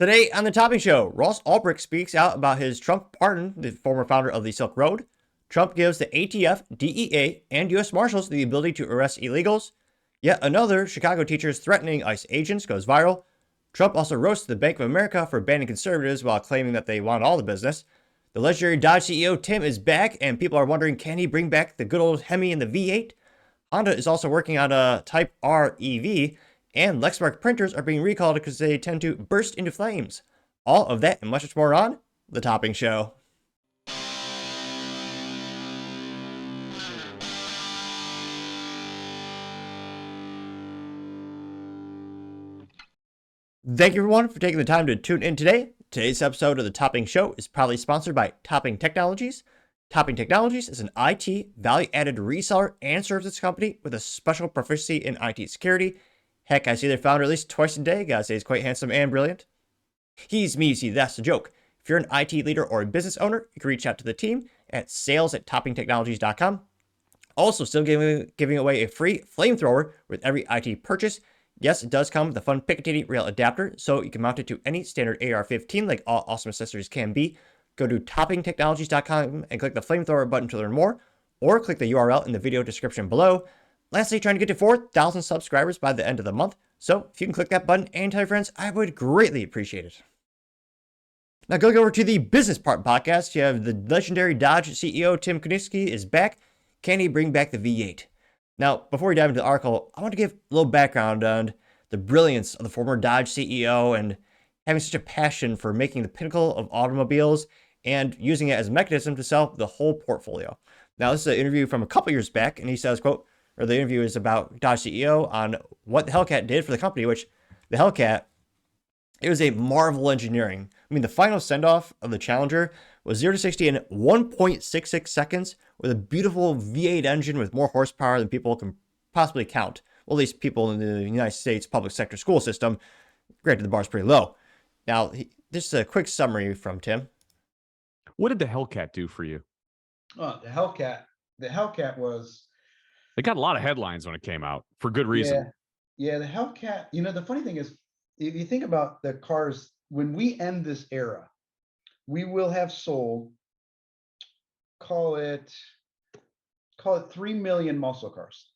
Today on the Topping Show, Ross Ulbricht speaks out about his Trump pardon, the former founder of the Silk Road. Trump gives the ATF, DEA, and U.S. Marshals the ability to arrest illegals. Yet another Chicago teacher threatening ICE agents goes viral. Trump also roasts the Bank of America for banning conservatives while claiming that they want all the business. The legendary Dodge CEO Tim is back, and people are wondering, can he bring back the good old HEMI and the V8? Honda is also working on a Type R EV, and Lexmark printers are being recalled because they tend to burst into flames. All of that and much more on The Topping Show. Thank you everyone for taking the time to tune in today. Today's episode of The Topping Show is proudly sponsored by Topping Technologies. Topping Technologies is an IT value-added reseller and services company with a special proficiency in IT security. Heck, I see their founder at least twice a day. Gotta say he's quite handsome and brilliant. He's me, see, that's the joke. If you're an IT leader or a business owner, you can reach out to the team at sales@toppingtechnologies.com. Also, still giving away a free flamethrower with every IT purchase. Yes, it does come with a fun Picatinny rail adapter, so you can mount it to any standard AR-15 like all awesome accessories can be. Go to toppingtechnologies.com and click the flamethrower button to learn more, or click the URL in the video description below. Lastly, trying to get to 4,000 subscribers by the end of the month, so if you can click that button and tell your friends, I would greatly appreciate it. Now going over to the business part podcast, you have the legendary Dodge CEO Tim Kuniskis is back. Can he bring back the V8? Now, before we dive into the article, I want to give a little background on the brilliance of the former Dodge CEO and having such a passion for making the pinnacle of automobiles and using it as a mechanism to sell the whole portfolio. Now, this is an interview from a couple years back, and he says, quote, or the interview is about Dodge CEO on what the Hellcat did for the company, which the Hellcat, it was a marvel engineering. I mean, the final send-off of the Challenger was 0 to 60 in 1.66 seconds with a beautiful V8 engine with more horsepower than people can possibly count. Well, at least people in the United States public sector school system. Granted, the bar's pretty low. Now, just a quick summary from Tim. What did the Hellcat do for you? The Hellcat was... It got a lot of headlines when it came out for good reason. Yeah, the Hellcat, the funny thing is, if you think about the cars, when we end this era, we will have sold, call it 3 million muscle cars.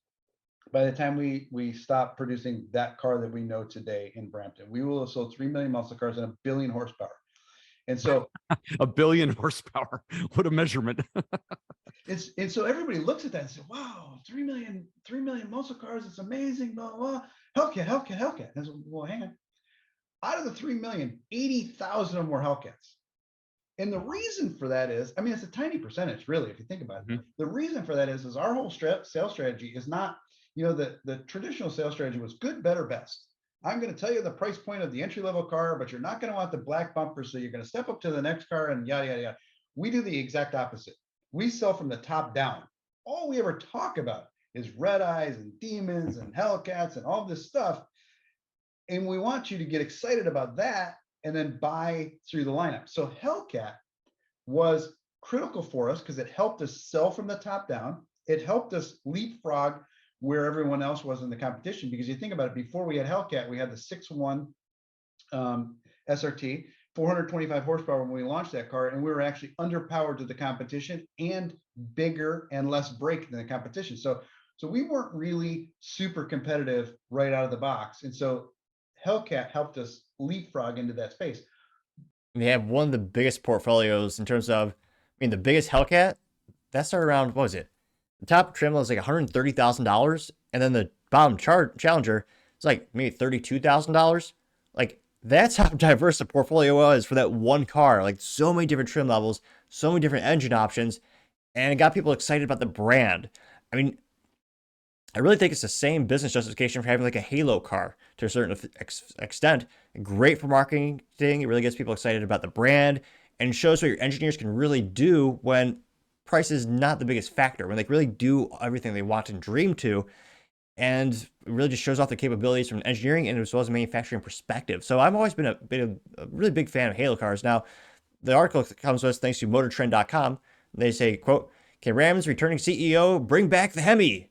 By the time we stop producing that car that we know today in Brampton, we will have sold 3 million muscle cars and 1 billion horsepower. And so 1 billion horsepower, what a measurement. And so everybody looks at that and says, wow, 3 million muscle cars, it's amazing, blah, blah, blah. Hellcat. And I said, well, hang on. Out of the 3 million, 80,000 of them were Hellcats. And the reason for that is, I mean, it's a tiny percentage, really, if you think about it. Mm-hmm. The reason for that is our whole sales strategy is not, the traditional sales strategy was good, better, best. I'm going to tell you the price point of the entry-level car, but you're not going to want the black bumper, so you're going to step up to the next car and yada, yada, yada. We do the exact opposite. We sell from the top down. All we ever talk about is red eyes and demons and Hellcats and all this stuff. And we want you to get excited about that and then buy through the lineup. So Hellcat was critical for us because it helped us sell from the top down. It helped us leapfrog where everyone else was in the competition. Because you think about it, before we had Hellcat, we had the 6.1 SRT, 425 horsepower when we launched that car, and we were actually underpowered to the competition and bigger and less brake than the competition. So we weren't really super competitive right out of the box. And so Hellcat helped us leapfrog into that space. They have one of the biggest portfolios in terms of, the biggest Hellcat, that started around, what was it? The top trim was like $130,000, and then the bottom Challenger is like maybe $32,000. Like, that's how diverse the portfolio was for that one car. Like, so many different trim levels, so many different engine options, and it got people excited about the brand. I mean, I really think it's the same business justification for having like a Halo car to a certain extent. Great for marketing. It really gets people excited about the brand and shows what your engineers can really do when price is not the biggest factor, when they really do everything they want and dream to. And it really just shows off the capabilities from engineering and as well as a manufacturing perspective. So I've always been a really big fan of Halo cars. Now, the article comes to us thanks to motortrend.com. They say, quote, can Ram's returning CEO bring back the HEMI?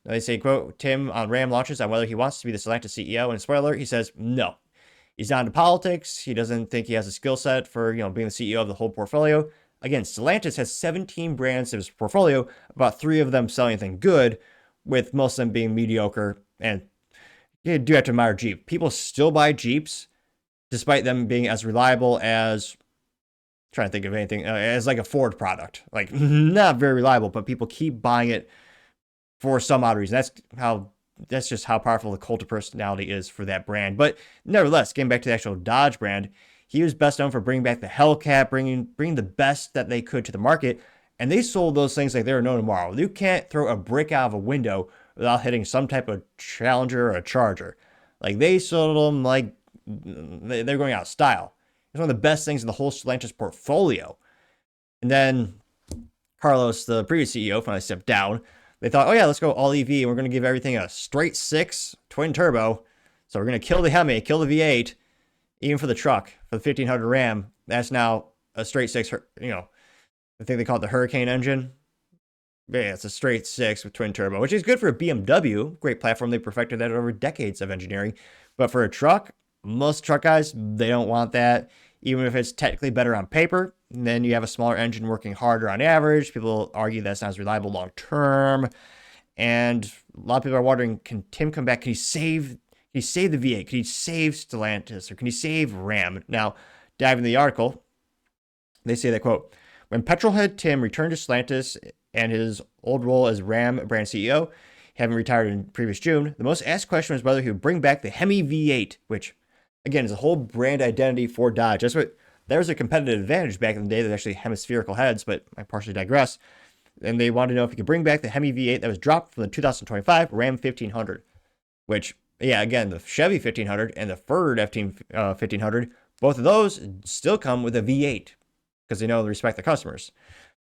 They say, quote, Tim on Ram launches on whether he wants to be the Stellantis CEO. And spoiler, he says, no. He's not into politics. He doesn't think he has a skill set for, being the CEO of the whole portfolio. Again, Stellantis has 17 brands in his portfolio, about 3 of them selling anything good, with most of them being mediocre. And you do have to admire Jeep. People still buy Jeeps, despite them being as reliable as, trying to think of anything, as like a Ford product. Like, not very reliable, but people keep buying it for some odd reason. That's just how powerful the cult of personality is for that brand. But nevertheless, getting back to the actual Dodge brand, he was best known for bringing back the Hellcat, bringing the best that they could to the market, and they sold those things like they were no tomorrow. You can't throw a brick out of a window without hitting some type of Challenger or a Charger. Like, they sold them like they're going out of style. It's one of the best things in the whole Stellantis portfolio. And then Carlos, the previous CEO, finally stepped down. They thought, oh yeah, let's go all EV, and we're going to give everything a straight 6 twin turbo. So we're going to kill the HEMI, kill the V8, even for the truck, for the 1500 Ram. That's now a straight 6, I think they call it the Hurricane engine. But yeah, it's a straight 6 with twin turbo, which is good for a BMW. Great platform. They perfected that over decades of engineering. But for a truck, most truck guys, they don't want that. Even if it's technically better on paper, then you have a smaller engine working harder on average. People argue that's not as reliable long term. And a lot of people are wondering, can Tim come back? Can he save the V8? Can he save Stellantis? Or can he save Ram? Now, diving into the article, they say that, quote, when petrolhead Tim returned to Stellantis and his old role as Ram brand CEO, having retired in previous June, the most asked question was whether he would bring back the HEMI V8, which, again, is a whole brand identity for Dodge. There was a competitive advantage back in the day that actually hemispherical heads, but I partially digress. And they wanted to know if he could bring back the HEMI V8 that was dropped from the 2025 Ram 1500, which, yeah, again, the Chevy 1500 and the Ford F-1500, both of those still come with a V8 because they know they respect their customers.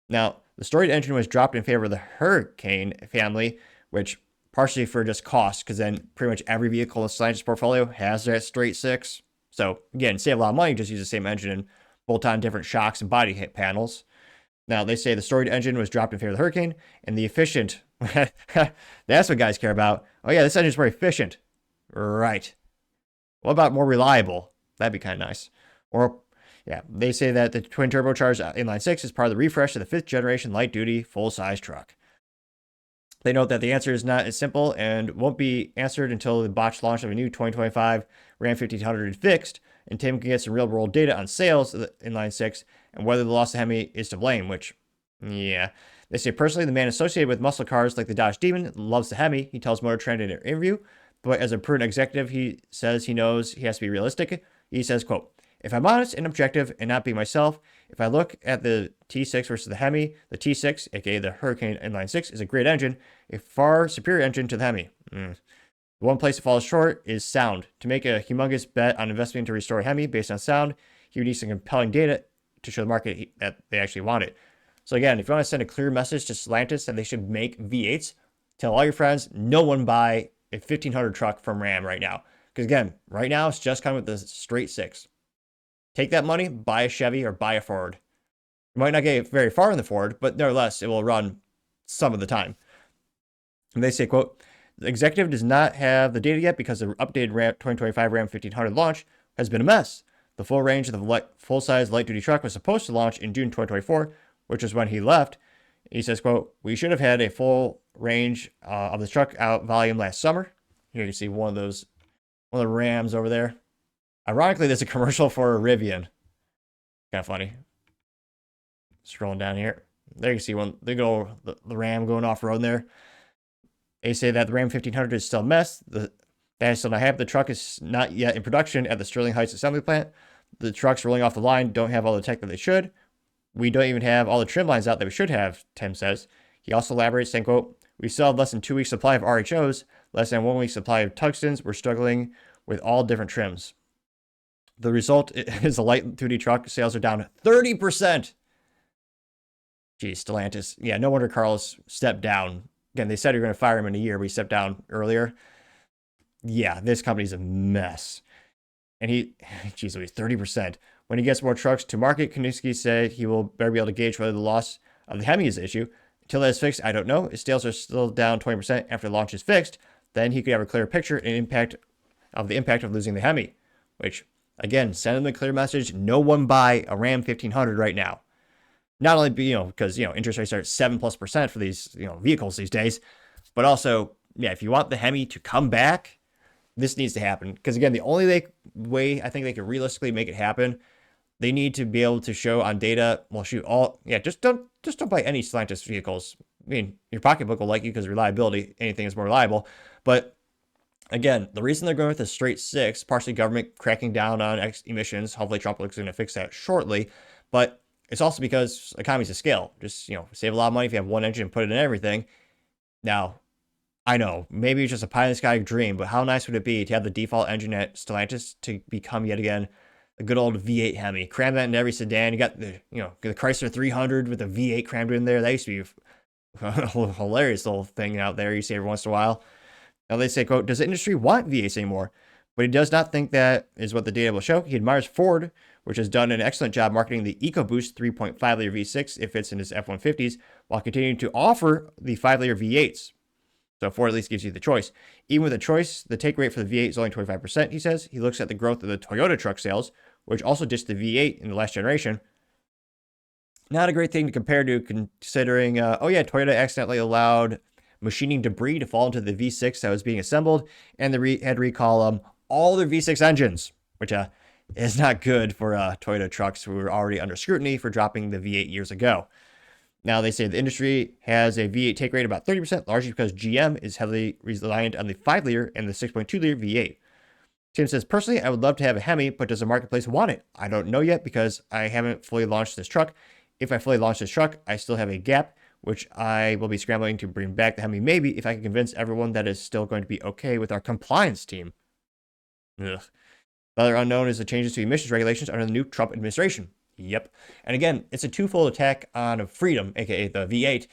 Now, the storied engine was dropped in favor of the Hurricane family, which partially for just cost, because then pretty much every vehicle in Stellantis portfolio has that straight 6. So again, save a lot of money, just use the same engine and bolt on different shocks and body panels. Now, they say the storied engine was dropped in favor of the Hurricane, and the efficient, that's what guys care about. Oh yeah, this engine's very efficient. Right. What about more reliable? That'd be kind of nice. Or, yeah, they say that the twin turbocharged inline 6 is part of the refresh of the 5th generation light-duty full-size truck. They note that the answer is not as simple and won't be answered until the botched launch of a new 2025 Ram 1500 is fixed, and Tim can get some real-world data on sales of the inline 6 and whether the loss of HEMI is to blame, which, yeah. They say, personally, the man associated with muscle cars like the Dodge Demon loves the HEMI, he tells Motor Trend in an interview, but as a prudent executive, he says he knows he has to be realistic. He says, quote, if I'm honest and objective and not being myself, if I look at the T6 versus the HEMI, the T6, aka the Hurricane Inline 6, is a great engine, a far superior engine to the HEMI. The one place it falls short is sound. To make a humongous bet on investing to restore HEMI based on sound, he would need some compelling data to show the market that they actually want it. So again, if you want to send a clear message to Stellantis that they should make V8s, tell all your friends, no one buy a 1500 truck from Ram right now. Because again, right now it's just coming with the straight 6. Take that money, buy a Chevy or buy a Ford. You might not get very far in the Ford, but nevertheless, it will run some of the time. And they say, quote, the executive does not have the data yet because the updated Ram 2025 Ram 1500 launch has been a mess. The full range of the full-size light-duty truck was supposed to launch in June 2024, which is when he left. He says, quote, we should have had a full range of the truck out volume last summer. Here you see one of the Rams over there. Ironically, there's a commercial for a Rivian. Kind of funny. Scrolling down here. There you see one. They go the Ram going off-road there. They say that the Ram 1500 is still a mess. That is still not happening. The truck is not yet in production at the Sterling Heights assembly plant. The trucks rolling off the line don't have all the tech that they should. We don't even have all the trim lines out that we should have, Tim says. He also elaborates, saying, quote, we still have less than 2 weeks supply of RHOs, less than 1 week supply of tungstens. We're struggling with all different trims. The result is a light-duty truck sales are down 30%. Geez, Stellantis. Yeah, no wonder Carlos stepped down. Again, they said you're going to fire him in a year, but he stepped down earlier. Yeah, this company's a mess. And geez, 30%. When he gets more trucks to market, Kuniskis said he will better be able to gauge whether the loss of the HEMI is an issue. Until that is fixed, I don't know. If sales are still down 20% after the launch is fixed, then he could have a clearer picture and the impact of losing the HEMI, which again, send them a clear message. No one buy a Ram 1500 right now. Not only because interest rates are at 7+% for these vehicles these days, but also if you want the HEMI to come back, this needs to happen. Because again, the only way I think they can realistically make it happen, they need to be able to show on data. Well, just don't buy any Stellantis vehicles. I mean, your pocketbook will like you because reliability. Anything is more reliable, but again, the reason they're going with a straight 6, partially government cracking down on emissions. Hopefully, Trump looks going to fix that shortly, but it's also because economies of scale. Just, save a lot of money if you have one engine and put it in everything. Now, I know, maybe it's just a pie in the sky dream, but how nice would it be to have the default engine at Stellantis to become yet again a good old V8 HEMI? Cram that into every sedan. You got the Chrysler 300 with a V8 crammed in there. That used to be a hilarious little thing out there you see every once in a while. Now they say, quote, does the industry want V8s anymore? But he does not think that is what the data will show. He admires Ford, which has done an excellent job marketing the EcoBoost 3.5-liter V6 if it's in his F-150s, while continuing to offer the 5-liter V8s. So Ford at least gives you the choice. Even with a choice, the take rate for the V8 is only 25%, he says. He looks at the growth of the Toyota truck sales, which also ditched the V8 in the last generation. Not a great thing to compare to, considering, Toyota accidentally allowed machining debris to fall into the V6 that was being assembled, and they had to recall all their V6 engines, which is not good for Toyota trucks who were already under scrutiny for dropping the V8 years ago. Now they say the industry has a V8 take rate of about 30%, largely because GM is heavily reliant on the 5-liter and the 6.2-liter V8. Tim says, personally, I would love to have a HEMI, but does the marketplace want it? I don't know yet because I haven't fully launched this truck. If I fully launch this truck, I still have a gap, which I will be scrambling to bring back the HEMI maybe if I can convince everyone that is still going to be okay with our compliance team. Ugh. The other unknown is the changes to emissions regulations under the new Trump administration. Yep. And again, it's a twofold attack on freedom, aka the V8.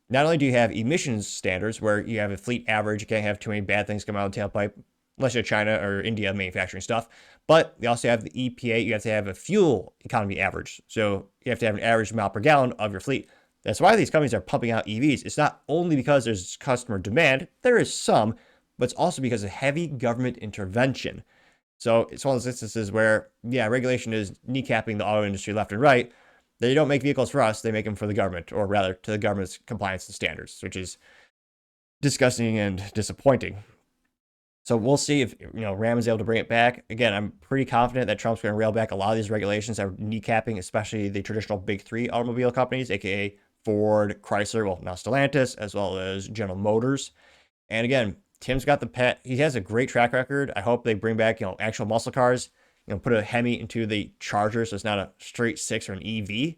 Not only do you have emissions standards where you have a fleet average, you can't have too many bad things come out of the tailpipe, unless you're China or India manufacturing stuff. But they also have the EPA, you have to have a fuel economy average. So you have to have an average mile per gallon of your fleet. That's why these companies are pumping out EVs. It's not only because there's customer demand, there is some, but it's also because of heavy government intervention. So it's one of those instances where, regulation is kneecapping the auto industry left and right. They don't make vehicles for us, they make them for the government, or rather to the government's compliance and standards, which is disgusting and disappointing. So we'll see if Ram is able to bring it back. Again, I'm pretty confident that Trump's going to rail back a lot of these regulations that are kneecapping, especially the traditional big three automobile companies, aka Ford, Chrysler, well, now Stellantis, as well as General Motors. And again, Tim's got the pet. He has a great track record. I hope they bring back, actual muscle cars, put a HEMI into the Charger so it's not a straight 6 or an EV.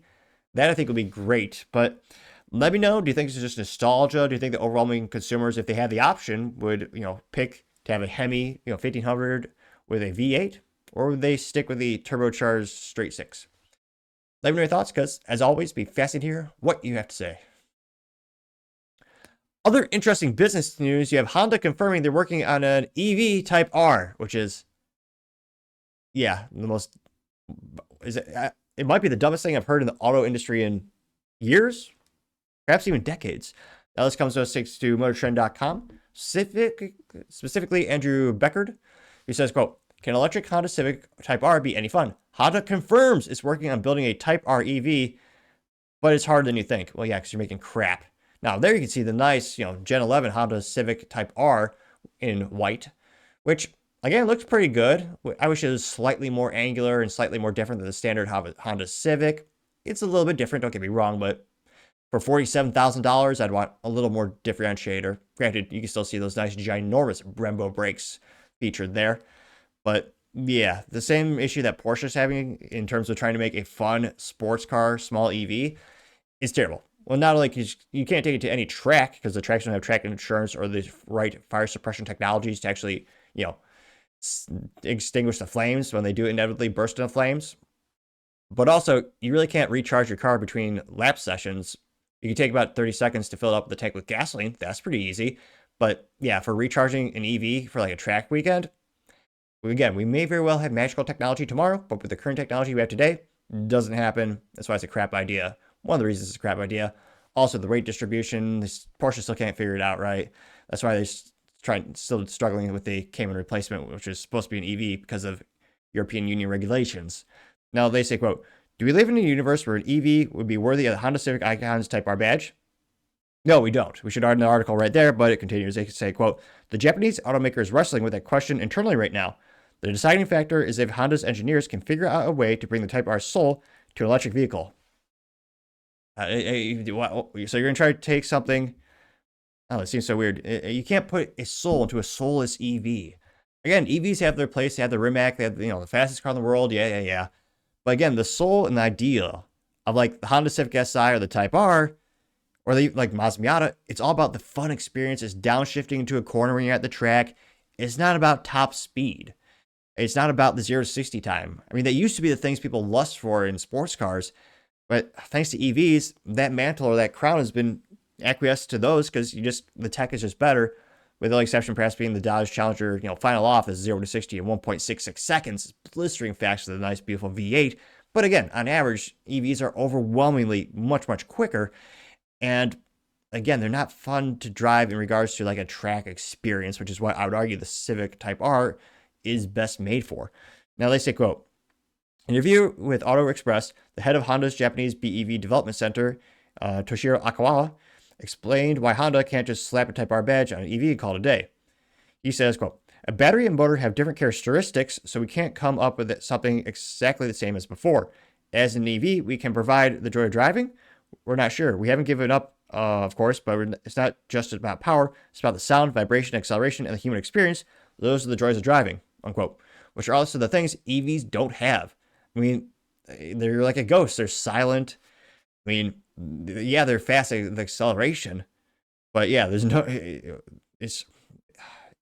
That I think would be great. But let me know, do you think it's just nostalgia? Do you think the overwhelming consumers, if they had the option, would, pick to have a HEMI, 1500 with a V8? Or would they stick with the turbocharged straight 6? Let me know your thoughts, because as always, be fascinated to hear what you have to say. Other interesting business news, you have Honda confirming they're working on an EV Type R, which is, the most, it might be the dumbest thing I've heard in the auto industry in years, perhaps even decades. Now this comes to us thanks to MotorTrend.com, specifically Andrew Beckard, who says, quote, can electric Honda Civic Type R be any fun? Honda confirms it's working on building a Type R EV, but it's harder than you think. Well, yeah, because you're making crap. Now, there you can see the nice, Gen 11 Honda Civic Type R in white, which, again, looks pretty good. I wish it was slightly more angular and slightly more different than the standard Honda Civic. It's a little bit different, don't get me wrong, but for $47,000, I'd want a little more differentiator. Granted, you can still see those nice, ginormous Brembo brakes featured there. But, yeah, the same issue that Porsche's having in terms of trying to make a fun sports car, small EV, is terrible. Well, not only you can't take it to any track because the tracks don't have track insurance or the right fire suppression technologies to actually, extinguish the flames when they do inevitably burst into flames. But also, you really can't recharge your car between lap sessions. You can take about 30 seconds to fill up the tank with gasoline. That's pretty easy. But yeah, for recharging an EV for like a track weekend, again, we may very well have magical technology tomorrow, but with the current technology we have today, it doesn't happen. That's why it's a crap idea. One of the reasons it's a crap idea. Also, the rate distribution, Porsche still can't figure it out right. That's why they're still struggling with the Cayman replacement, which is supposed to be an EV because of European Union regulations. Now they say, quote, do we live in a universe where an EV would be worthy of the Honda Civic Icon's Type R badge? No, we don't. We should add an article right there, but it continues. They say, quote, the Japanese automaker is wrestling with that question internally right now. The deciding factor is if Honda's engineers can figure out a way to bring the Type R soul to an electric vehicle. So you're going to try to take something. Oh, it seems so weird. You can't put a soul into a soulless EV. Again, EVs have their place. They have the Rimac. They have, the fastest car in the world. Yeah. But again, the soul and the idea of like the Honda Civic Si or the Type R, or like Mazda Miata, it's all about the fun experience. It's downshifting into a corner when you're at the track. It's not about top speed. It's not about the 0 to 60 time. I mean, that used to be the things people lust for in sports cars. But thanks to EVs, that mantle or that crown has been acquiesced to those because the tech is just better. With the only exception perhaps being the Dodge Challenger, final off is 0 to 60 in 1.66 seconds. It's blistering fast with a nice, beautiful V8. But again, on average, EVs are overwhelmingly much, much quicker. And again, they're not fun to drive in regards to like a track experience, which is what I would argue the Civic Type R is best made for. Now they say, quote, in an interview with Auto Express, the head of Honda's Japanese BEV development center, Toshiro Akawa, explained why Honda can't just slap a Type R badge on an EV and call it a day. He says, quote, a battery and motor have different characteristics, so we can't come up with something exactly the same as before. As an EV, we can provide the joy of driving. We're not sure. We haven't given up, of course, but it's not just about power. It's about the sound, vibration, acceleration, and the human experience. Those are the joys of driving, unquote, which are also the things EVs don't have. I mean, they're like a ghost. They're silent. I mean, yeah, they're fast at the acceleration, but yeah, there's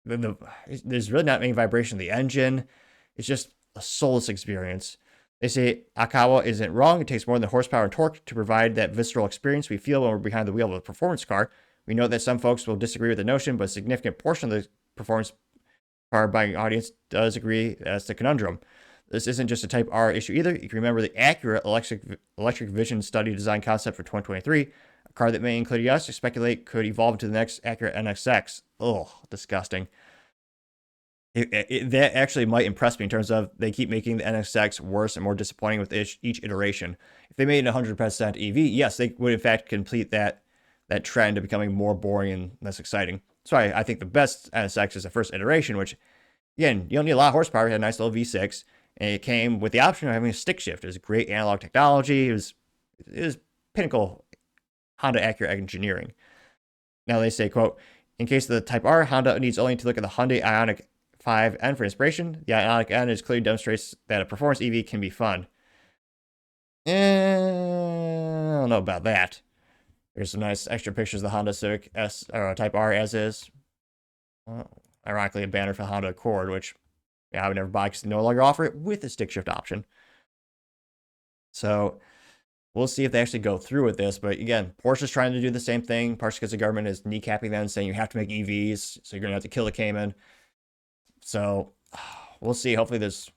really not any vibration in the engine. It's just a soulless experience. They say Akawa isn't wrong. It takes more than horsepower and torque to provide that visceral experience we feel when we're behind the wheel of a performance car. We know that some folks will disagree with the notion, but a significant portion of the performance car buying audience does agree. That's the conundrum. This isn't just a Type R issue either. You can remember the accurate electric vision study design concept for 2023, a car that many, including us, speculate could evolve into the next accurate NSX. Oh, disgusting. That actually might impress me in terms of they keep making the NSX worse and more disappointing with each iteration. If they made it 100% EV, yes, they would in fact complete that trend of becoming more boring and less exciting. That's why I think the best NSX is the first iteration, which, again, you don't need a lot of horsepower. It had a nice little V6. And it came with the option of having a stick shift. It was great analog technology. It was pinnacle Honda accurate engineering. Now they say, quote, in case of the Type R, Honda needs only to look at the Hyundai Ioniq 5N for inspiration. The Ioniq N clearly demonstrates that a performance EV can be fun. I don't know about that. There's some nice extra pictures of the Honda Civic S or Type R as is. Well, ironically, a banner for the Honda Accord, which I would never buy because they no longer offer it with a stick shift option. So we'll see if they actually go through with this. But again, Porsche's trying to do the same thing, partially because the government is kneecapping them, saying you have to make EVs, so you're going to have to kill the Cayman. So we'll see. Hopefully there's...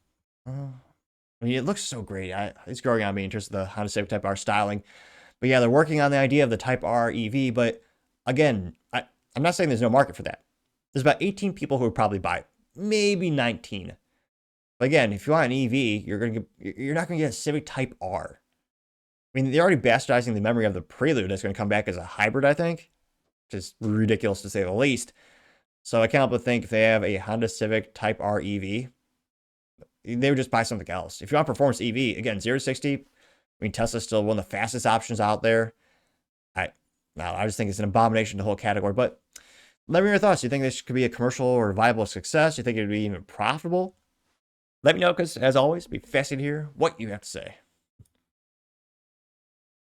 it looks so great. It's growing on me in terms of the Honda Civic Type R styling. But yeah, they're working on the idea of the Type R EV. But again, I'm not saying there's no market for that. There's about 18 people who would probably buy it. Maybe 19. But again, if you want an EV, you're not going to get a Civic Type R. I mean, they're already bastardizing the memory of the Prelude that's going to come back as a hybrid, I think. Which is ridiculous to say the least. So I can't help but think if they have a Honda Civic Type R EV, they would just buy something else. If you want performance EV, again, 0 to 60, I mean, Tesla's still one of the fastest options out there. I just think it's an abomination to the whole category. But let me know your thoughts. Do you think this could be a commercial or viable success? Do you think it would be even profitable? Let me know, because as always, it'd be fascinating to hear what you have to say.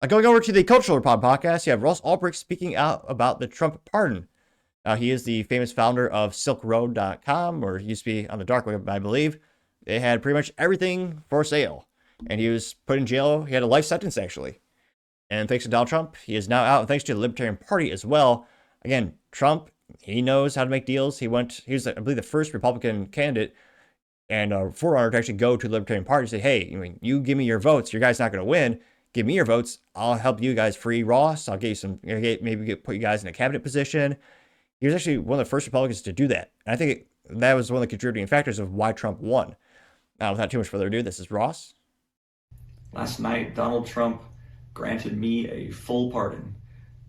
Going over to the Cultural Pod podcast, you have Ross Ulbricht speaking out about the Trump pardon. He is the famous founder of SilkRoad.com, or used to be on the dark web, I believe. They had pretty much everything for sale. And he was put in jail. He had a life sentence, actually. And thanks to Donald Trump, he is now out. And thanks to the Libertarian Party as well. Again, Trump, he knows how to make deals. He was, I believe, the first Republican candidate and a forerunner to actually go to the Libertarian Party and say, hey, I mean, you give me your votes. Your guy's not going to win. Give me your votes. I'll help you guys free Ross. I'll get you some, maybe put you guys in a cabinet position. He was actually one of the first Republicans to do that. And I think that was one of the contributing factors of why Trump won. Now, without too much further ado, this is Ross. Last night, Donald Trump granted me a full pardon.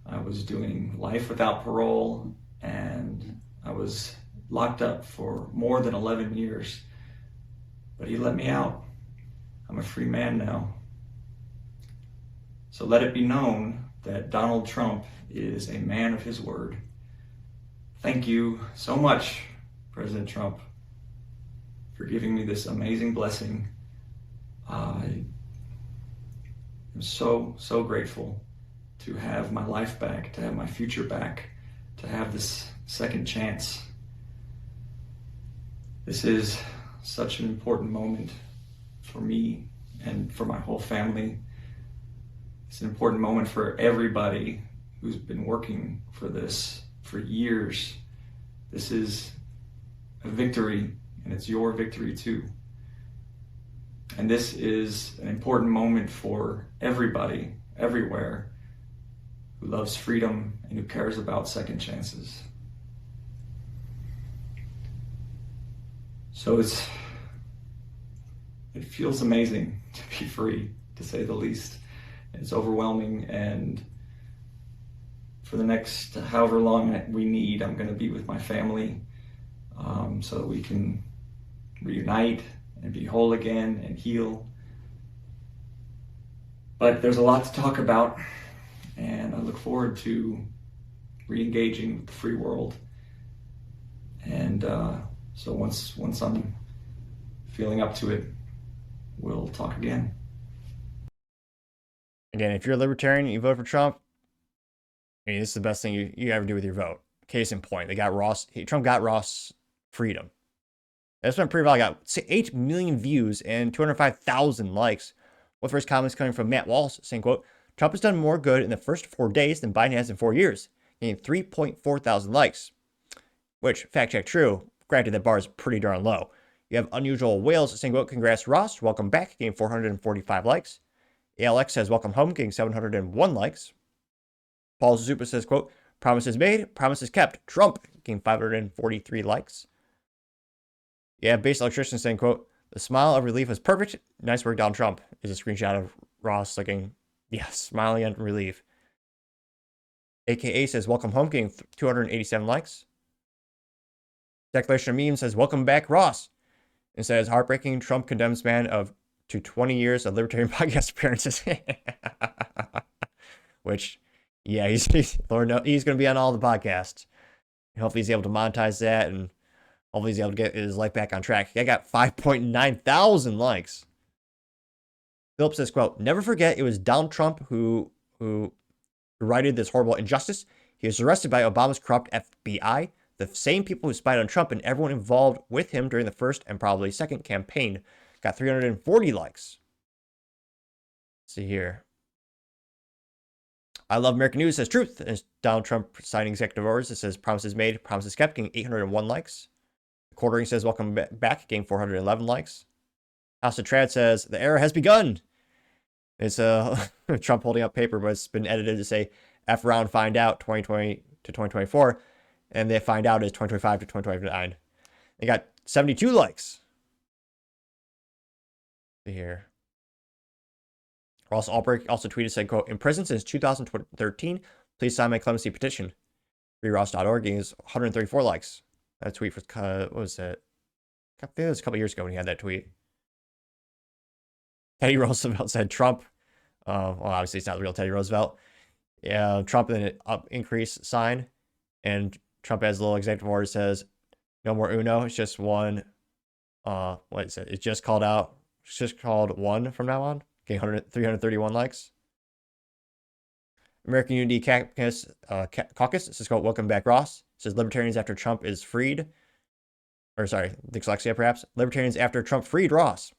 I was doing life without parole, and I was locked up for more than 11 years. But he let me out. I'm a free man now. So let it be known that Donald Trump is a man of his word. Thank you so much, President Trump, for giving me this amazing blessing. I am so grateful to have my life back, to have my future back, to have this second chance. This is such an important moment for me and for my whole family. It's an important moment for everybody who's been working for this for years. This is a victory, and it's your victory too. And this is an important moment for everybody, everywhere, who loves freedom and who cares about second chances. So it feels amazing to be free, to say the least. It's overwhelming, and for the next however long we need, I'm going to be with my family so that we can reunite and be whole again and heal. But there's a lot to talk about, and I look forward to re-engaging with the free world. And so once I'm feeling up to it, we'll talk again. Again, if you're a libertarian and you vote for Trump, I mean, this is the best thing you ever do with your vote. Case in point, Trump got Ross freedom. That's when pretty well got 8 million views and 205,000 likes. With first comments coming from Matt Walsh saying, quote, Trump has done more good in the first 4 days than Biden has in 4 years, getting 3.4 thousand likes. Which, fact check true, granted that bar is pretty darn low. You have Unusual Whales saying, quote, congrats Ross, welcome back, getting 445 likes. ALX says, welcome home, getting 701 likes. Paul Zupa says, quote, promises made, promises kept. Trump, getting 543 likes. Yeah, Base Electrician saying, quote, the smile of relief was perfect. Nice work, Donald Trump. Is a screenshot of Ross looking, yeah, smiling in relief. AKA says, welcome home, getting 287 likes. Declaration of Meme says, welcome back, Ross. And says, heartbreaking, Trump condemns man to 20 years of libertarian podcast appearances. Which, yeah, Lord knows, he's going to be on all the podcasts. Hopefully he's able to monetize that, and hopefully he's able to get his life back on track. I got 5.9 thousand likes. Philip says, quote, never forget it was Donald Trump who righted this horrible injustice. He was arrested by Obama's corrupt FBI, the same people who spied on Trump and everyone involved with him during the first and probably second campaign. Got 340 likes. Let's see here. I love American News says truth. And Donald Trump signing executive orders. It says promises made, promises kept, getting 801 likes. Quartering says welcome back, getting 411 likes. House of Trad says the era has begun. It's Trump holding up paper, but it's been edited to say F round find out 2020 to 2024, and they find out is 2025 to 2029. They got 72 likes. Here. Ross Ulbricht also tweeted, said, quote, in prison since 2013, please sign my clemency petition. freeross.org is 134 likes. That tweet was, what was it? I think it was a couple years ago when he had that tweet. Teddy Roosevelt said Trump. Well, obviously it's not the real Teddy Roosevelt. Yeah, Trump and then an up increase sign. And Trump has a little executive order says, no more Uno. It's just one. What is it? It's just called out. It's just called one from now on. Okay, 331 likes. American Unity Caucus says, quote, welcome back, Ross. It says libertarians after Trump is freed. Or sorry, dyslexia perhaps. Libertarians after Trump freed Ross.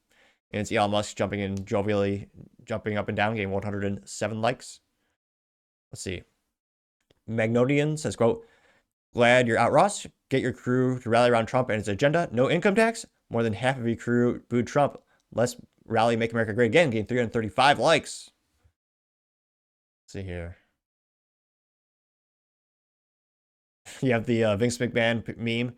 And it's Elon Musk jumping in jovially, jumping up and down, getting 107 likes. Let's see. Magnodian says, quote, glad you're out, Ross. Get your crew to rally around Trump and his agenda. No income tax. More than half of your crew booed Trump. Let's rally, make America great again. Getting 335 likes. Let's see here. You have the Vince McMahon meme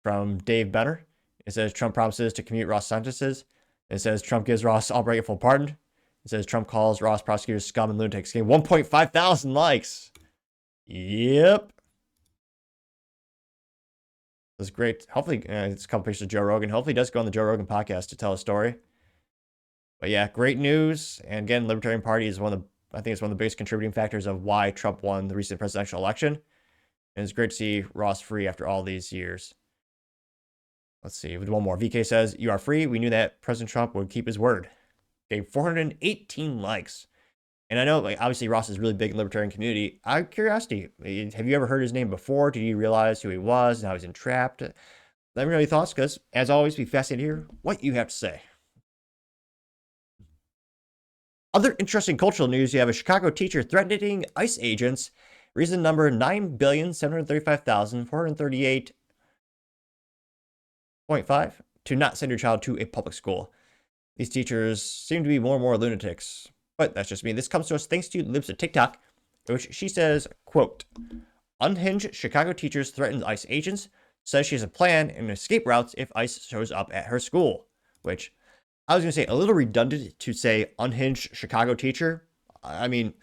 from Dave Benner. It says Trump promises to commute Ross sentences. It says Trump gives Ross Ulbricht a full pardon. It says Trump calls Ross prosecutors scum and lunatics. Getting 1.5 thousand likes. Yep. That's great. Hopefully, it's a couple pictures of Joe Rogan. Hopefully, he does go on the Joe Rogan podcast to tell a story. But yeah, great news. And again, Libertarian Party is I think it's one of the biggest contributing factors of why Trump won the recent presidential election. And it's great to see Ross free after all these years. Let's see. With one more. VK says, "You are free. We knew that President Trump would keep his word." Okay, 418 likes. And I know, obviously, Ross is really big in the libertarian community. Out of curiosity, have you ever heard his name before? Did you realize who he was and how he's entrapped? Let me know your thoughts, because, as always, be fascinated to hear what you have to say. Other interesting cultural news, you have a Chicago teacher threatening ICE agents. Reason number 9,735,438.5 to not send your child to a public school. These teachers seem to be more and more lunatics. But that's just me. This comes to us thanks to Libs of TikTok, in which she says, quote, "Unhinged Chicago teachers threatens ICE agents, says she has a plan and escape routes if ICE shows up at her school." Which, I was going to say, a little redundant to say unhinged Chicago teacher. I mean,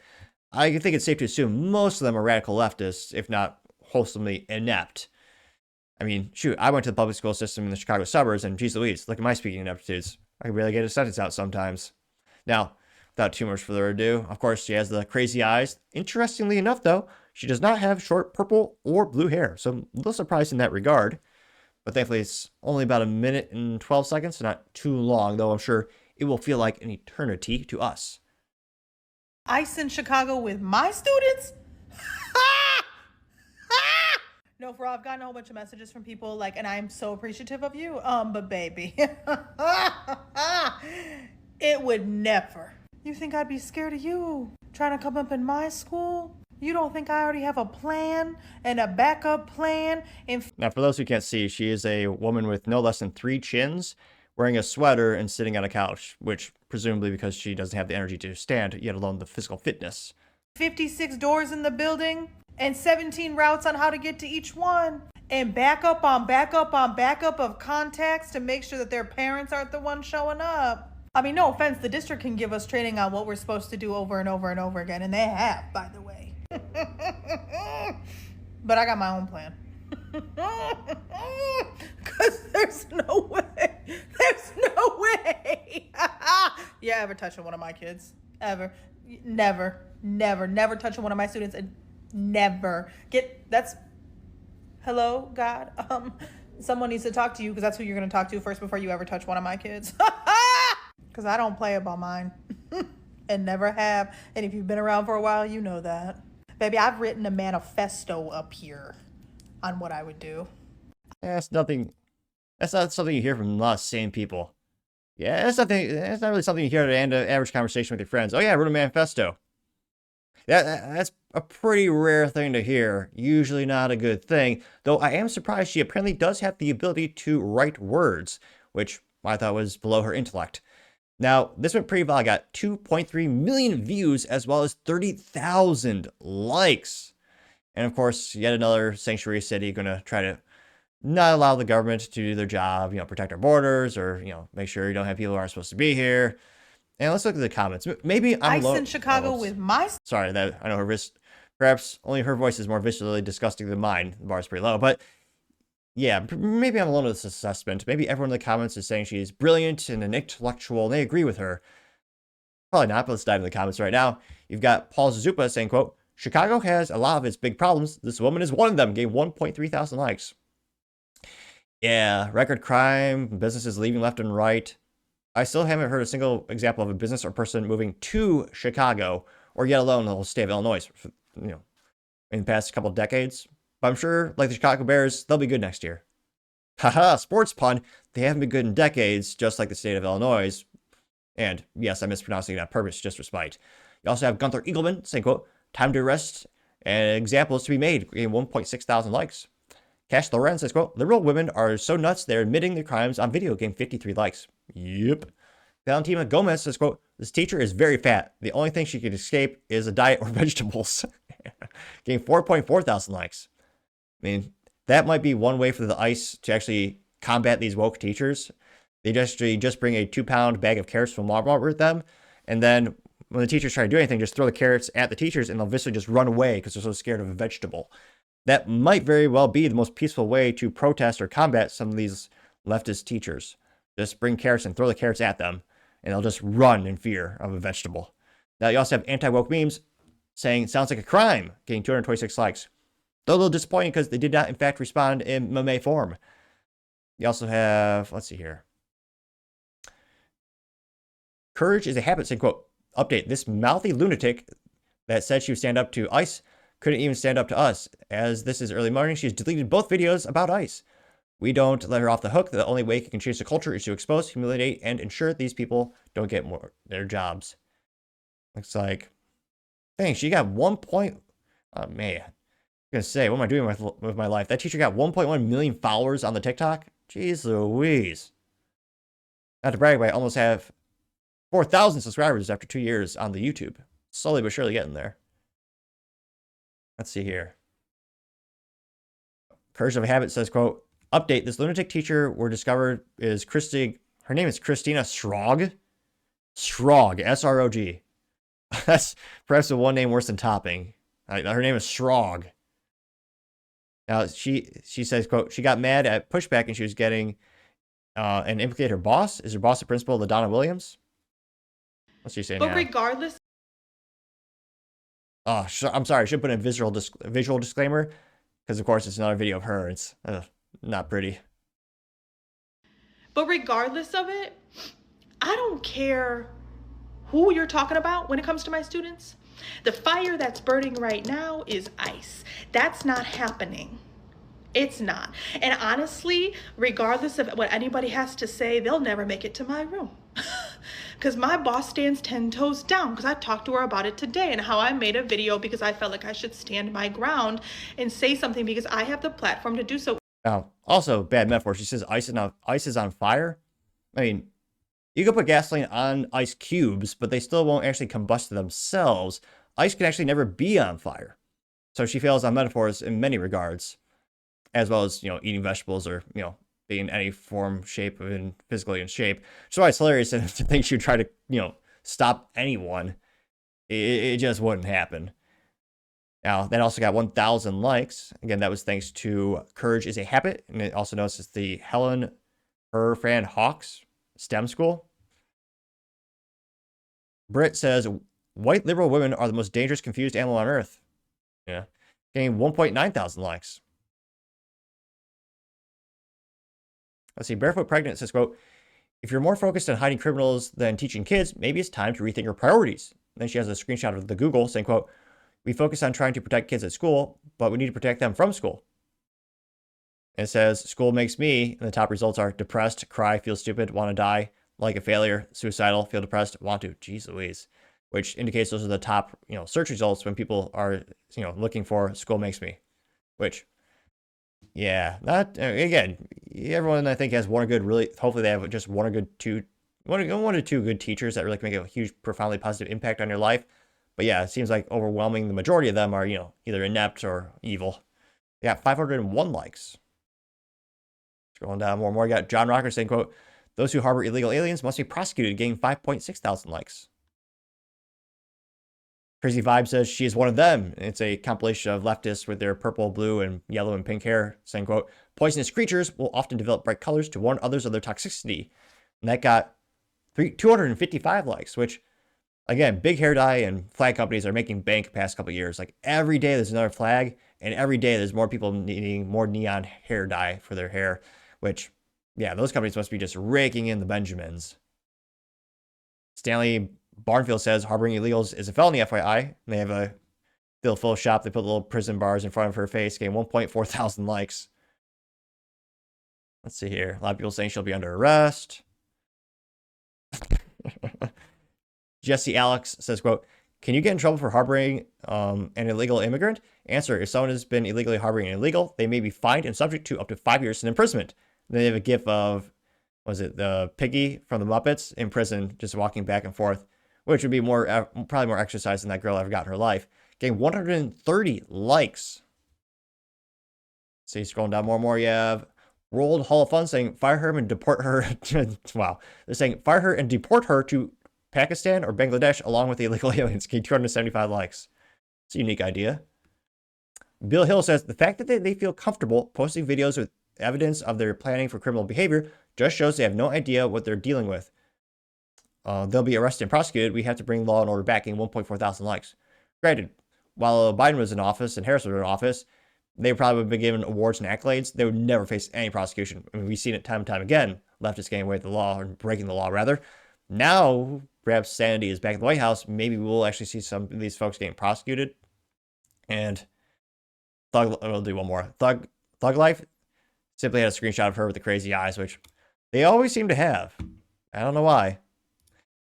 I think it's safe to assume most of them are radical leftists, if not wholesomely inept. I mean, shoot, I went to the public school system in the Chicago suburbs, and geez Louise, look at my speaking ineptitudes. I can barely get a sentence out sometimes. Now, without too much further ado, of course, she has the crazy eyes. Interestingly enough, though, she does not have short purple or blue hair, so I'm a little surprised in that regard. But thankfully, it's only about a minute and 12 seconds, so not too long, though I'm sure it will feel like an eternity to us. ICE in Chicago with my students? No, for real, I've gotten a whole bunch of messages from people, like, and I'm so appreciative of you, but baby, it would never. You think I'd be scared of you trying to come up in my school? You don't think I already have a plan and a backup plan? Now, for those who can't see, she is a woman with no less than 3 chins, wearing a sweater and sitting on a couch, which presumably because she doesn't have the energy to stand, yet alone the physical fitness. 56 doors in the building and 17 routes on how to get to each one. And backup on backup on backup of contacts to make sure that their parents aren't the ones showing up. I mean, no offense, the district can give us training on what we're supposed to do over and over and over again, and they have, by the way. But I got my own plan. Because there's no way. There's no way. Yeah, ever touching one of my kids. Ever. Never touching one of my students. And never. Hello, God. Someone needs to talk to you, because that's who you're going to talk to first before you ever touch one of my kids. Because I don't play about mine. And never have. And if you've been around for a while, you know that. Baby, I've written a manifesto up here on what I would do. That's nothing. That's not something you hear from a lot of sane people. Yeah, that's not really something you hear at the end of an average conversation with your friends. Oh yeah, I wrote a manifesto. That's a pretty rare thing to hear. Usually not a good thing. Though I am surprised she apparently does have the ability to write words, which I thought was below her intellect. Now, this went pretty well. I got 2.3 million views as well as 30,000 likes. And of course, yet another sanctuary city going to try to not allow the government to do their job, protect our borders, or, make sure you don't have people who aren't supposed to be here. And let's look at the comments. Maybe I'm alone. ICE in Chicago with my... Sorry, I know perhaps only her voice is more viscerally disgusting than mine. The bar is pretty low, but yeah, maybe I'm alone with this assessment. Maybe everyone in the comments is saying she's brilliant and an intellectual, and they agree with her. Probably not, but let's dive into the comments right now. You've got Paul Zupa saying, quote, "Chicago has a lot of its big problems. This woman is one of them." Gave 1.3 thousand likes. Yeah, record crime, businesses leaving left and right. I still haven't heard a single example of a business or person moving to Chicago, or yet alone the whole state of Illinois, in the past couple of decades. But I'm sure, like the Chicago Bears, they'll be good next year. Haha, sports pun. They haven't been good in decades, just like the state of Illinois. And yes, I'm mispronouncing it on purpose, just for spite. You also have Gunther Eagleman saying, quote, "Time to arrest and examples to be made." Getting 1.6 thousand likes. Cash Loren says, quote, "Liberal women are so nuts they're admitting their crimes on video." Getting 53 likes. Yep. Valentina Gomez says, quote, "This teacher is very fat. The only thing she can escape is a diet or vegetables." Getting 4.4 thousand likes. I mean, that might be one way for the ICE to actually combat these woke teachers. They just bring a 2-pound bag of carrots from Walmart with them, and then when the teachers try to do anything, just throw the carrots at the teachers, and they'll visibly just run away because they're so scared of a vegetable. That might very well be the most peaceful way to protest or combat some of these leftist teachers. Just bring carrots and throw the carrots at them, and they'll just run in fear of a vegetable. Now, you also have anti-woke memes saying, sounds like a crime, getting 226 likes. Though a little disappointing because they did not, in fact, respond in meme form. You also have, let's see here. Courage is a habit, saying, quote, update, this mouthy lunatic that said she would stand up to ICE couldn't even stand up to us. As this is early morning, she's deleted both videos about ICE. We don't let her off the hook. The only way you can change the culture is to expose, humiliate, and ensure these people don't get more their jobs. Looks like, dang, she got 1 point. Oh, man. I'm going to say, what am I doing with my life? That teacher got 1.1 million followers on the TikTok. Jeez Louise. Not to brag, but I almost have 4,000 subscribers after 2 years on the YouTube. Slowly but surely getting there. Let's see here. Courage of a Habit says, quote, update, this lunatic teacher were discovered is her name is Christina Srog. Srog, S-R-O-G. That's perhaps the one name worse than Topping. Her name is Srog. Now, she says, quote, she got mad at pushback and she was getting and implicated her boss. Is her boss the principal of LaDonna Williams? What's she saying now? But regardless. Oh, I'm sorry. I should put in a visual disclaimer because, of course, it's another video of her. It's not pretty. But regardless of it, I don't care who you're talking about when it comes to my students. The fire that's burning right now is ICE. That's not happening. It's not. And honestly, regardless of what anybody has to say, they'll never make it to my room. Because my boss stands 10 toes down, because I talked to her about it today and how I made a video because I felt like I should stand my ground and say something because I have the platform to do so. Also, bad metaphor. She says ice is on fire. I mean, you can put gasoline on ice cubes, but they still won't actually combust themselves. Ice can actually never be on fire. So she fails on metaphors in many regards, as well as, eating vegetables or, being in any form, shape, and physically in shape. So why it's hilarious to think she would try to, stop anyone. It just wouldn't happen. Now, that also got 1,000 likes. Again, that was thanks to Courage is a Habit. And it also notices the Helen Herfan Hawks STEM school. Britt says, white liberal women are the most dangerous, confused animal on earth. Yeah. Getting 1.9 thousand likes. Let's see. Barefoot Pregnant says, quote, if you're more focused on hiding criminals than teaching kids, maybe it's time to rethink your priorities. And then she has a screenshot of the Google saying, quote, we focus on trying to protect kids at school, but we need to protect them from school. And it says, school makes me, and the top results are depressed, cry, feel stupid, want to die, like a failure, suicidal, feel depressed, want to. Jeez Louise. Which indicates those are the top, search results when people are, looking for school makes me. Which, yeah, not, again, everyone I think has one or good, really, hopefully they have just one or two good teachers that really can make a huge, profoundly positive impact on your life. But yeah, it seems like overwhelming the majority of them are, either inept or evil. They got 501 likes. Scrolling down more and more, you got John Rocker saying, quote, those who harbor illegal aliens must be prosecuted, getting 5.6 thousand likes. Crazy Vibe says she is one of them. It's a compilation of leftists with their purple, blue, and yellow and pink hair saying, quote, poisonous creatures will often develop bright colors to warn others of their toxicity. And that got 255 likes, which, again, big hair dye and flag companies are making bank the past couple of years. Like every day there's another flag, and every day there's more people needing more neon hair dye for their hair, which, yeah, those companies must be just raking in the Benjamins. Stanley Barnfield says harboring illegals is a felony, FYI. And they have a still full shop. They put little prison bars in front of her face, getting 1.4 thousand likes. Let's see here. A lot of people saying she'll be under arrest. Jesse Alex says, quote, can you get in trouble for harboring an illegal immigrant? Answer, if someone has been illegally harboring an illegal, they may be fined and subject to up to 5 years in imprisonment. Then they have a gif of, the Piggy from the Muppets in prison, just walking back and forth, which would be probably more exercise than that girl ever got in her life. Getting 130 likes. See, scrolling down more and more, you have World Hall of Fun saying fire her and deport her. Wow. They're saying fire her and deport her to Pakistan or Bangladesh along with the illegal aliens. Getting 275 likes. It's a unique idea. Bill Hill says the fact that they feel comfortable posting videos with evidence of their planning for criminal behavior just shows they have no idea what they're dealing with. They'll be arrested and prosecuted. We have to bring law and order back. 1.4 thousand likes. Granted, while Biden was in office and Harris was in office, they probably would have been given awards and accolades. They would never face any prosecution. I mean, we've seen it time and time again. Leftists getting away with the law, or breaking the law, rather. Now, perhaps sanity is back in the White House. Maybe we'll actually see some of these folks getting prosecuted. And we'll do one more. Thug Life simply had a screenshot of her with the crazy eyes, which they always seem to have. I don't know why.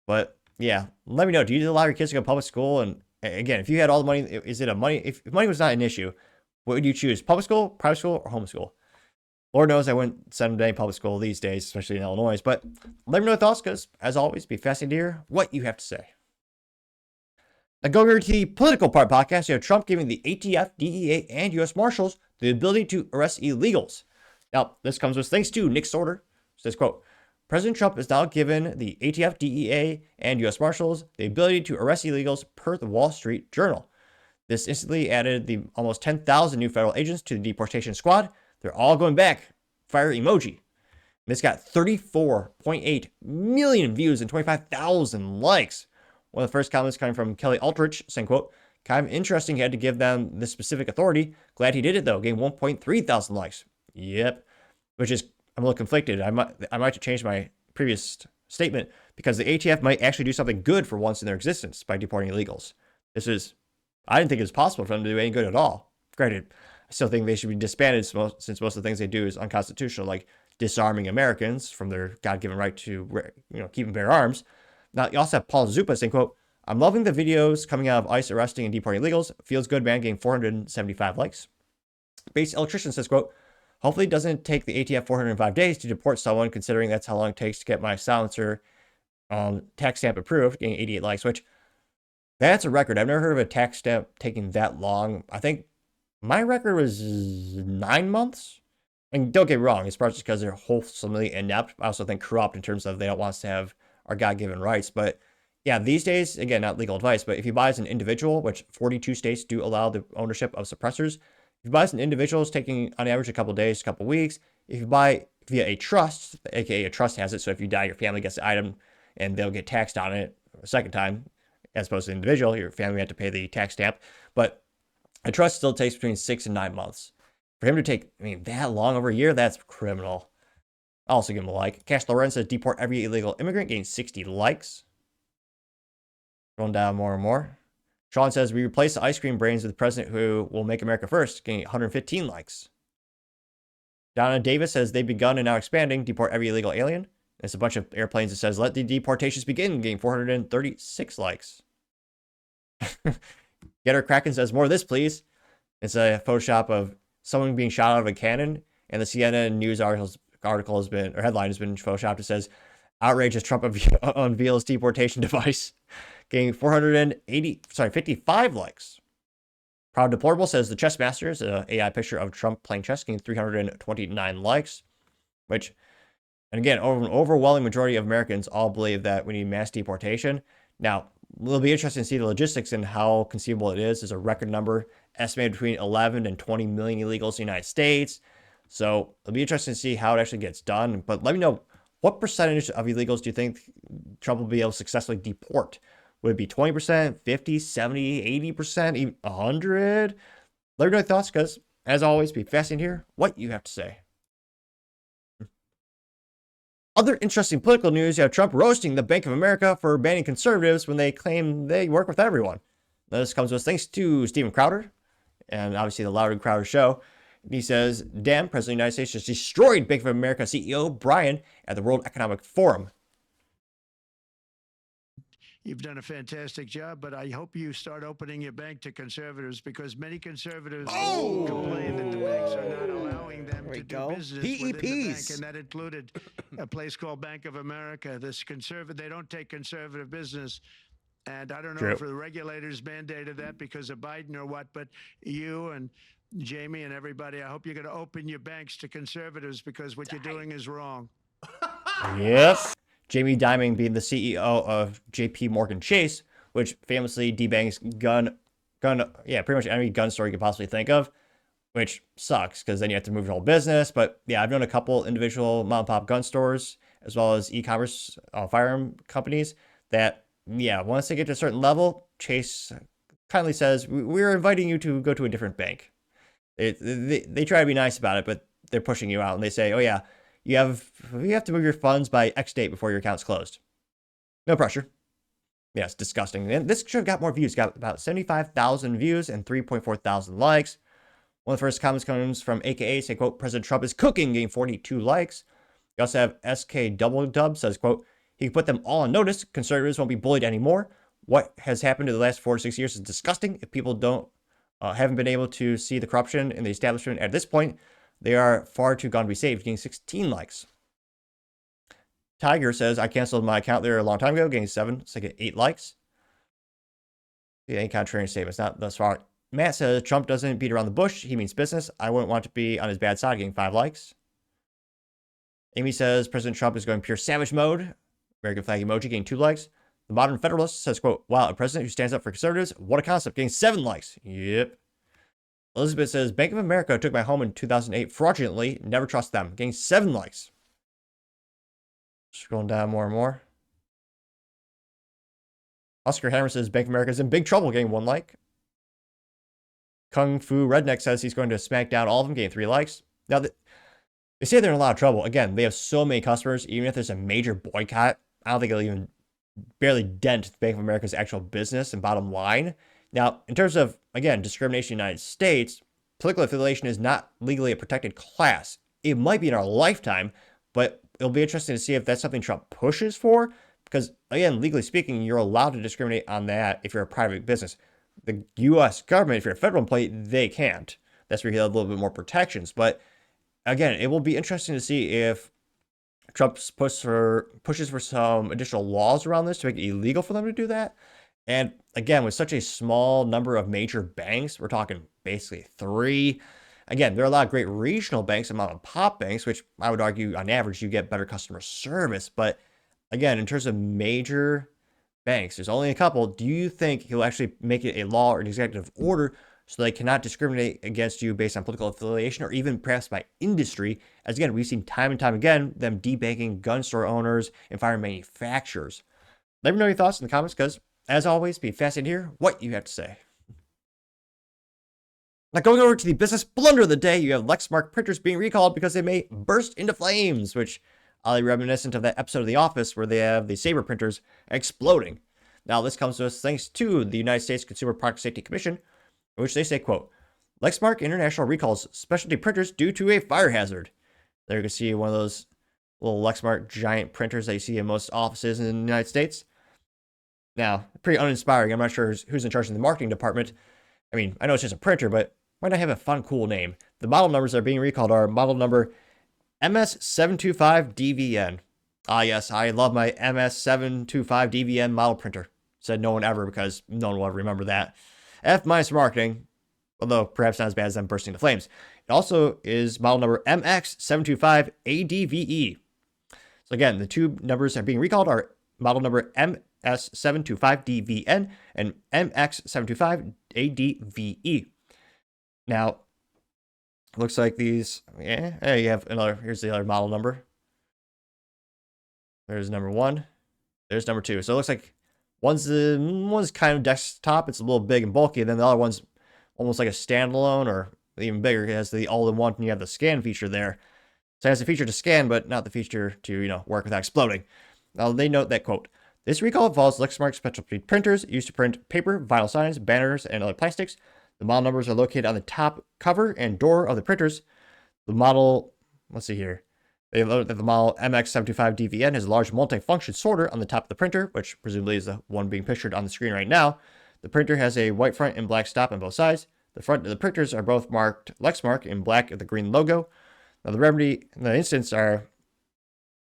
But yeah, let me know. Do you allow your kids to go to public school? And again, if you had all the money, is it a money? If money was not an issue, what would you choose? Public school, private school, or homeschool? Lord knows I wouldn't send them to any public school these days, especially in Illinois. But let me know your thoughts, because as always, be fascinating to hear what you have to say. Now, going over to the political part podcast, you have Trump giving the ATF, DEA, and U.S. Marshals the ability to arrest illegals. Now, this comes with thanks to Nick Sorter. Says, quote, President Trump is now given the ATF, DEA, and U.S. Marshals the ability to arrest illegals per the Wall Street Journal. This instantly added the almost 10,000 new federal agents to the deportation squad. They're all going back. Fire emoji. This got 34.8 million views and 25,000 likes. One of the first comments coming from Kelly Aldrich saying, quote, kind of interesting he had to give them this specific authority. Glad he did it, though. Getting 1.3 thousand likes. Yep. Which is, I'm a little conflicted. I might have to change my previous statement because the ATF might actually do something good for once in their existence by deporting illegals. I didn't think it was possible for them to do any good at all. Granted, I still think they should be disbanded since most of the things they do is unconstitutional, like disarming Americans from their God-given right to, keep and bear arms. Now, you also have Paul Zupa saying, quote, I'm loving the videos coming out of ICE arresting and deporting illegals. Feels good, man, getting 475 likes. Base Electrician says, quote, hopefully it doesn't take the ATF 405 days to deport someone, considering that's how long it takes to get my silencer tax stamp approved, getting 88 likes, which that's a record. I've never heard of a tax stamp taking that long. I think my record was 9 months. And don't get me wrong, it's probably just because they're wholesomely inept. I also think corrupt in terms of they don't want us to have our God-given rights. But yeah, these days, again, not legal advice, but if you buy as an individual, which 42 states do allow the ownership of suppressors, if you buy as an individual, it's taking on average a couple of days, a couple of weeks. If you buy via a trust, aka a trust has it, so if you die, your family gets the item and they'll get taxed on it a second time, as opposed to an individual, your family had to pay the tax stamp. But a trust still takes between 6 and 9 months. For him to take, that long, over a year, that's criminal. I'll also give him a like. Cash Lorenz says, deport every illegal immigrant, getting 60 likes. Going down more and more. Sean says, we replace the ice cream brains with the president who will make America first, getting 115 likes. Donna Davis says, they've begun and now expanding, deport every illegal alien. It's a bunch of airplanes that says, let the deportations begin, getting 436 likes. Getter Kraken says, more of this, please. It's a Photoshop of someone being shot out of a cannon, and the CNN news article has been, or headline has been photoshopped. It says, outrage as Trump unveils deportation device, getting 55 likes. Proud Deplorable says, the chess master is an AI picture of Trump playing chess, getting 329 likes, which, and again, an overwhelming majority of Americans all believe that we need mass deportation. Now, it'll be interesting to see the logistics and how conceivable it is. There's a record number estimated between 11 and 20 million illegals in the United States. So it'll be interesting to see how it actually gets done. But let me know, what percentage of illegals do you think Trump will be able to successfully deport? Would it be 20%, 50, 70, 80%, even 100? Let me know your thoughts, because as always, be fascinating to hear what you have to say. Other interesting political news, you have Trump roasting the Bank of America for banning conservatives when they claim they work with everyone. Now, this comes with thanks to Steven Crowder, and obviously the Louder and Crowder show. He says, damn, President of the United States just destroyed Bank of America CEO Brian at the World Economic Forum. You've done a fantastic job, but I hope you start opening your bank to conservatives, because many conservatives complain that the banks are not allowing them to do business within the bank, and that included a place called Bank of America. They don't take conservative business. And I don't know if the regulators mandated that because of Biden or what, but you and Jamie and everybody, I hope you're going to open your banks to conservatives because what you're doing is wrong. Yep. Jamie Dimon being the CEO of JP Morgan Chase, which famously debanks pretty much any gun store you could possibly think of, which sucks because then you have to move your whole business. But yeah, I've known a couple individual mom and pop gun stores as well as e-commerce firearm companies that, yeah, once they get to a certain level, Chase kindly says, we're inviting you to go to a different bank. They try to be nice about it, but they're pushing you out and they say, oh yeah, you have to move your funds by X date before your account's closed. No pressure. Yeah, it's disgusting. And this should have got more views. Got about 75,000 views and 3.4 thousand likes. One of the first comments comes from AKA, say, quote, President Trump is cooking, getting 42 likes. You also have SK Double Dub says, quote, he can put them all on notice. Conservatives won't be bullied anymore. What has happened in the last 4 to 6 years is disgusting. If people haven't been able to see the corruption in the establishment at this point, they are far too gone to be saved, getting 16 likes. Tiger says, I canceled my account there a long time ago, getting 7, so I get 8 likes. Yeah, any contrarian statements, not thus far. Matt says, Trump doesn't beat around the bush. He means business. I wouldn't want to be on his bad side, getting 5 likes. Amy says, President Trump is going pure savage mode. American flag emoji, getting 2 likes. The Modern Federalist says, quote, wow, a president who stands up for conservatives. What a concept, getting 7 likes. Yep. Elizabeth says, Bank of America took my home in 2008 fraudulently. Never trust them. Getting 7 likes. Scrolling down more and more. Oscar Hammer says, Bank of America is in big trouble. Getting 1 like. Kung Fu Redneck says he's going to smack down all of them. Getting 3 likes. Now, they say they're in a lot of trouble. Again, they have so many customers. Even if there's a major boycott, I don't think it'll even barely dent Bank of America's actual business and bottom line. Now, in terms of, again, discrimination in the United States, political affiliation is not legally a protected class. It might be in our lifetime, but it'll be interesting to see if that's something Trump pushes for. Because, again, legally speaking, you're allowed to discriminate on that if you're a private business. The U.S. government, if you're a federal employee, they can't. That's where you have a little bit more protections. But, again, it will be interesting to see if Trump pushes for some additional laws around this to make it illegal for them to do that. And again, with such a small number of major banks, we're talking basically 3. Again, there are a lot of great regional banks and mom and pop banks, which I would argue on average you get better customer service. But again, in terms of major banks, there's only a couple. Do you think he'll actually make it a law or an executive order so they cannot discriminate against you based on political affiliation or even perhaps by industry? As again, we've seen time and time again them debanking gun store owners and firearm manufacturers. Let me know your thoughts in the comments because, as always, be fascinated to hear what you have to say. Now, going over to the business blunder of the day, you have Lexmark printers being recalled because they may burst into flames, which oddly reminiscent of that episode of The Office where they have the Sabre printers exploding. Now, this comes to us thanks to the United States Consumer Product Safety Commission, in which they say, quote, Lexmark International recalls specialty printers due to a fire hazard. There you can see one of those little Lexmark giant printers that you see in most offices in the United States. Now, pretty uninspiring. I'm not sure who's in charge of the marketing department. I mean, I know it's just a printer, but why not have a fun, cool name? The model numbers that are being recalled are model number MS725DVN. Ah, yes, I love my MS725DVN model printer. Said no one ever because no one will ever remember that. F- for marketing, although perhaps not as bad as them bursting into flames. It also is model number MX725ADVE. So again, the 2 numbers that are being recalled are model number MS725DVN and MX725ADVE. Now, looks like these, yeah, you have another, here's the other model number. There's number 1. There's number 2. So it looks like one's kind of desktop, it's a little big and bulky, and then the other one's almost like a standalone or even bigger. It has the all-in-one, and you have the scan feature there. So it has the feature to scan, but not the feature to, work without exploding. Now, they note that, quote, this recall involves Lexmark specialty printers used to print paper, vinyl signs, banners, and other plastics. The model numbers are located on the top cover and door of the printers. The model, let's see here. They note that the model MX725DVN has a large multi-function sorter on the top of the printer, which presumably is the one being pictured on the screen right now. The printer has a white front and black stop on both sides. The front of the printers are both marked Lexmark in black with the green logo. Now, the remedy in the instance are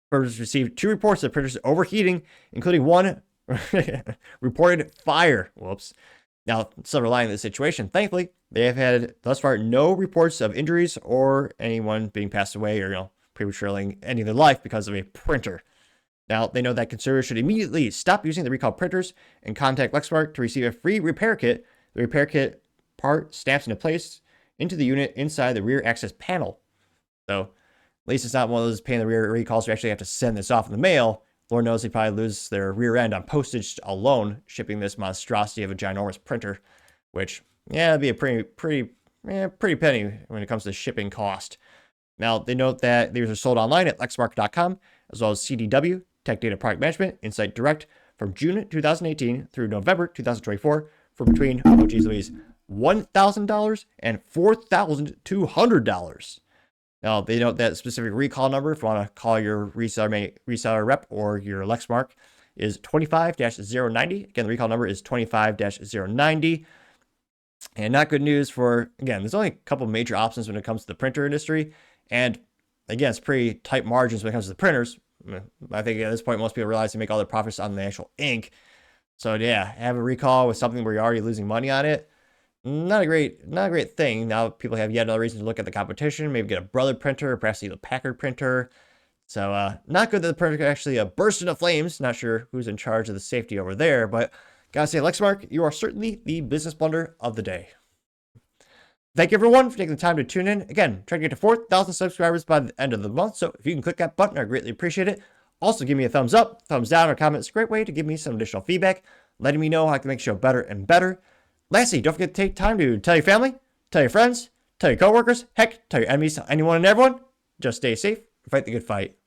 Printers received 2 reports of printers overheating, including 1 reported fire. Whoops. Now, silver lining in this situation, thankfully, They have had thus far no reports of injuries or anyone being passed away or, prematurely ending their life because of a printer. Now, they know that consumers should immediately stop using the recalled printers and contact Lexmark to receive a free repair kit. The repair kit part snaps into place into the unit inside the rear access panel. So, at least it's not one of those pain in the rear recalls where you actually have to send this off in the mail. Lord knows they probably lose their rear end on postage alone shipping this monstrosity of a ginormous printer, which, yeah, it'd be a pretty penny when it comes to shipping cost. Now, they note that these are sold online at lexmark.com, as well as CDW, Tech Data Product Management, Insight Direct, from June 2018 through November 2024 for between, $1,000 and $4,200. Now, they note that specific recall number, if you want to call your reseller rep or your Lexmark, is 25-090. Again, the recall number is 25-090. And not good news for, again, there's only a couple major options when it comes to the printer industry. And again, it's pretty tight margins when it comes to the printers. I think at this point, most people realize they make all their profits on the actual ink. So yeah, have a recall with something where you're already losing money on it. Not a great thing. Now people have yet another reason to look at the competition, maybe get a Brother printer, or perhaps even a Packard printer. So not good that the printer could actually burst into flames. Not sure who's in charge of the safety over there, but gotta say, Lexmark, you are certainly the business blunder of the day. Thank you, everyone, for taking the time to tune in. Again, trying to get to 4,000 subscribers by the end of the month, so if you can click that button, I greatly appreciate it. Also, give me a thumbs up, thumbs down, or comment. It's a great way to give me some additional feedback, letting me know how I can make the show better and better. Lastly, don't forget to take time to tell your family, tell your friends, tell your coworkers, heck, tell your enemies, tell anyone and everyone. Just stay safe and fight the good fight.